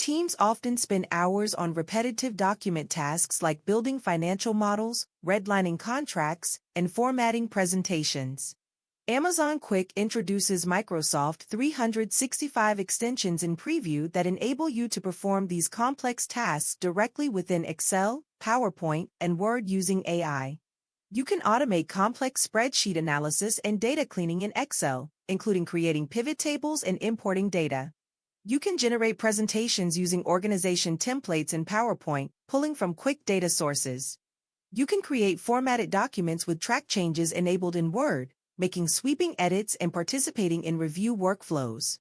Teams often spend hours on repetitive document tasks like building financial models, redlining contracts, and formatting presentations. Amazon Quick introduces Microsoft 365 extensions in preview that enable you to perform these complex tasks directly within Excel, PowerPoint, and Word using AI. You can automate complex spreadsheet analysis and data cleaning in Excel, including creating pivot tables and importing data. You can generate presentations using organization templates in PowerPoint, pulling from quick data sources. You can create formatted documents with track changes enabled in Word, making sweeping edits and participating in review workflows.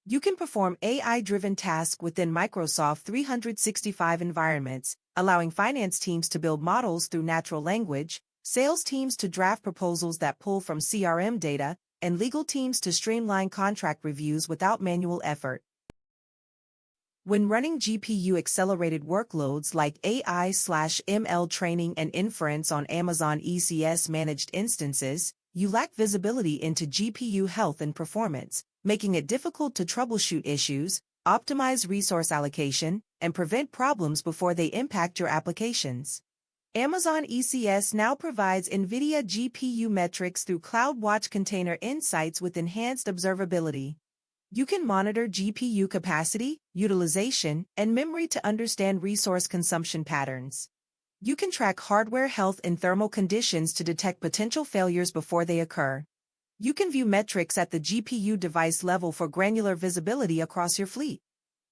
You can perform AI-driven tasks within Microsoft 365 environments, allowing finance teams to build models through natural language, sales teams to draft proposals that pull from CRM data, and legal teams to streamline contract reviews without manual effort. When running GPU-accelerated workloads like AI/ML training and inference on Amazon ECS Managed Instances, you lack visibility into GPU health and performance, making it difficult to troubleshoot issues, optimize resource allocation, and prevent problems before they impact your applications. Amazon ECS now provides NVIDIA GPU metrics through CloudWatch Container Insights with enhanced observability. You can monitor GPU capacity, utilization, and memory to understand resource consumption patterns. You can track hardware health and thermal conditions to detect potential failures before they occur. You can view metrics at the GPU device level for granular visibility across your fleet.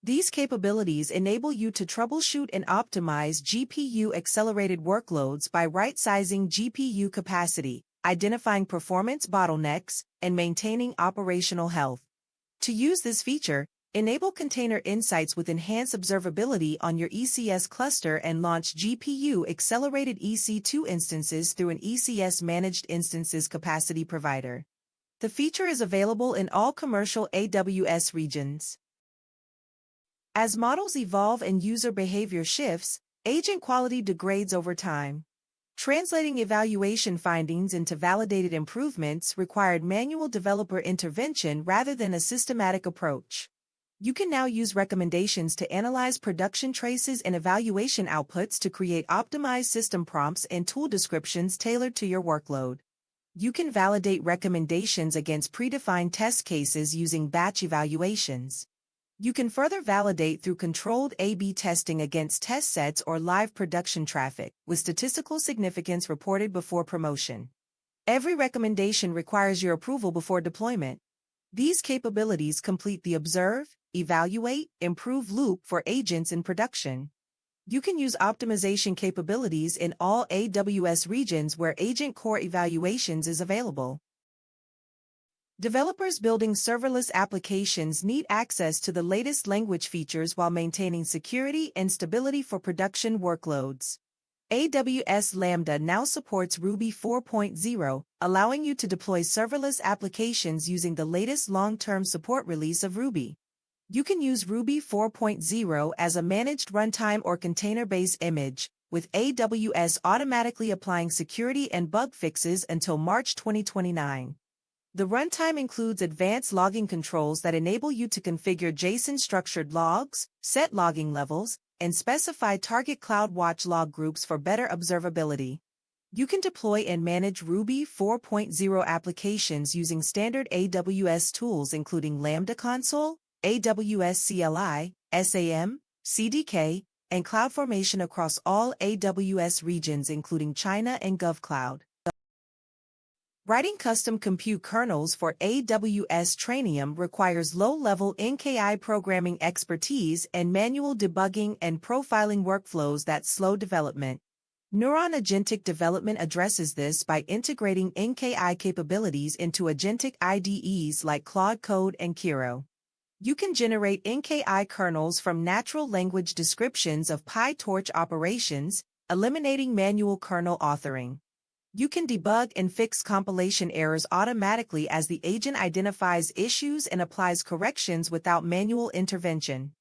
These capabilities enable you to troubleshoot and optimize GPU-accelerated workloads by right-sizing GPU capacity, identifying performance bottlenecks, and maintaining operational health. To use this feature, enable Container Insights with enhanced observability on your ECS cluster and launch GPU-accelerated EC2 instances through an ECS Managed Instances capacity provider. The feature is available in all commercial AWS regions. As models evolve and user behavior shifts, agent quality degrades over time. Translating evaluation findings into validated improvements required manual developer intervention rather than a systematic approach. You can now use recommendations to analyze production traces and evaluation outputs to create optimized system prompts and tool descriptions tailored to your workload. You can validate recommendations against predefined test cases using batch evaluations. You can further validate through controlled A/B testing against test sets or live production traffic, with statistical significance reported before promotion. Every recommendation requires your approval before deployment. These capabilities complete the observe, evaluate, improve loop for agents in production. You can use optimization capabilities in all AWS regions where AgentCore Evaluations is available. Developers building serverless applications need access to the latest language features while maintaining security and stability for production workloads. AWS Lambda now supports Ruby 4.0, allowing you to deploy serverless applications using the latest long-term support release of Ruby. You can use Ruby 4.0 as a managed runtime or container-based image, with AWS automatically applying security and bug fixes until March 2029. The runtime includes advanced logging controls that enable you to configure JSON-structured logs, set logging levels, and specify target CloudWatch log groups for better observability. You can deploy and manage Ruby 4.0 applications using standard AWS tools including Lambda Console, AWS CLI, SAM, CDK, and CloudFormation across all AWS regions including China and GovCloud. Writing custom compute kernels for AWS Trainium requires low-level NKI programming expertise and manual debugging and profiling workflows that slow development. Neuron Agentic Development addresses this by integrating NKI capabilities into agentic IDEs like Claude Code and Kiro. You can generate NKI kernels from natural language descriptions of PyTorch operations, eliminating manual kernel authoring. You can debug and fix compilation errors automatically as the agent identifies issues and applies corrections without manual intervention.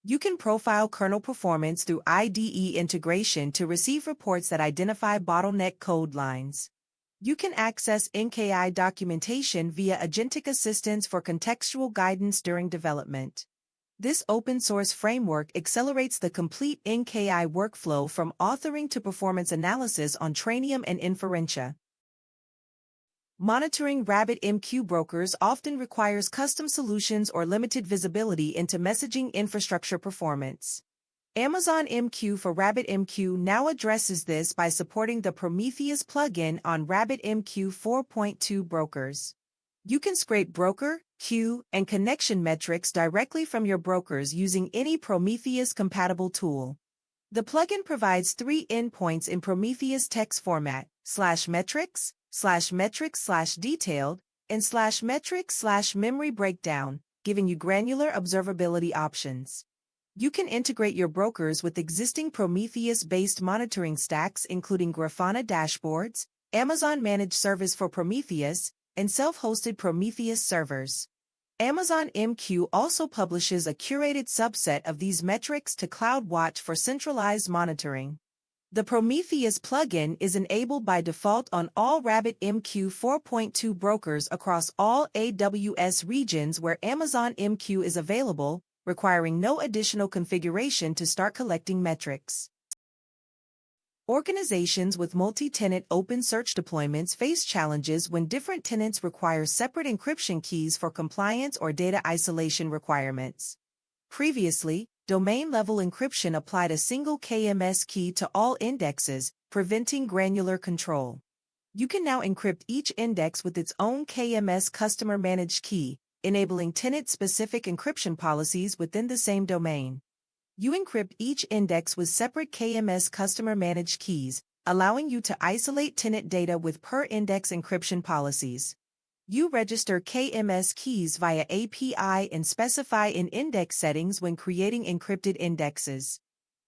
You can profile kernel performance through IDE integration to receive reports that identify bottleneck code lines. You can access NKI documentation via Agentic Assistance for contextual guidance during development. This open-source framework accelerates the complete NKI workflow from authoring to performance analysis on Trainium and Inferentia. Monitoring RabbitMQ brokers often requires custom solutions or limited visibility into messaging infrastructure performance. Amazon MQ for RabbitMQ now addresses this by supporting the Prometheus plugin on RabbitMQ 4.2 brokers. You can scrape broker, queue, and connection metrics directly from your brokers using any Prometheus-compatible tool. The plugin provides 3 endpoints in Prometheus text format: /metrics, /metrics/detailed, and /metrics/memory breakdown, giving you granular observability options. You can integrate your brokers with existing Prometheus-based monitoring stacks including Grafana dashboards, Amazon Managed Service for Prometheus, and self-hosted Prometheus servers. Amazon MQ also publishes a curated subset of these metrics to CloudWatch for centralized monitoring. The Prometheus plugin is enabled by default on all RabbitMQ 4.2 brokers across all AWS regions where Amazon MQ is available, requiring no additional configuration to start collecting metrics. Organizations with multi-tenant OpenSearch deployments face challenges when different tenants require separate encryption keys for compliance or data isolation requirements. Previously, domain-level encryption applied a single KMS key to all indexes, preventing granular control. You can now encrypt each index with its own KMS customer-managed key, enabling tenant-specific encryption policies within the same domain. You encrypt each index with separate KMS customer-managed keys, allowing you to isolate tenant data with per-index encryption policies. You register KMS keys via API and specify in index settings when creating encrypted indexes.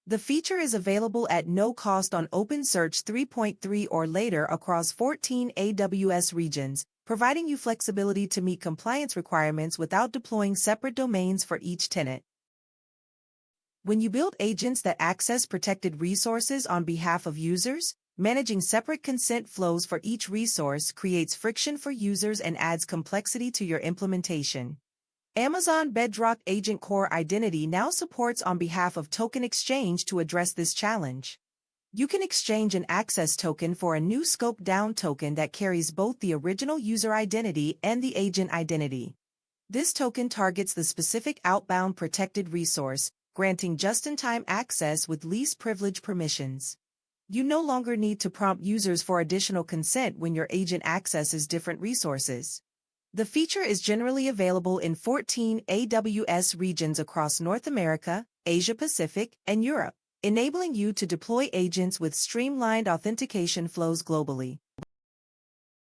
The feature is available at no cost on OpenSearch 3.3 or later across 14 AWS regions, providing you flexibility to meet compliance requirements without deploying separate domains for each tenant. When you build agents that access protected resources on behalf of users, managing separate consent flows for each resource creates friction for users and adds complexity to your implementation. Amazon Bedrock AgentCore Identity now supports on behalf of token exchange to address this challenge. You can exchange an access token for a new scope down token that carries both the original user identity and the agent identity. This token targets the specific outbound protected resource, granting just-in-time access with least privilege permissions. You no longer need to prompt users for additional consent when your agent accesses different resources. The feature is generally available in 14 AWS regions across North America, Asia Pacific, and Europe, enabling you to deploy agents with streamlined authentication flows globally.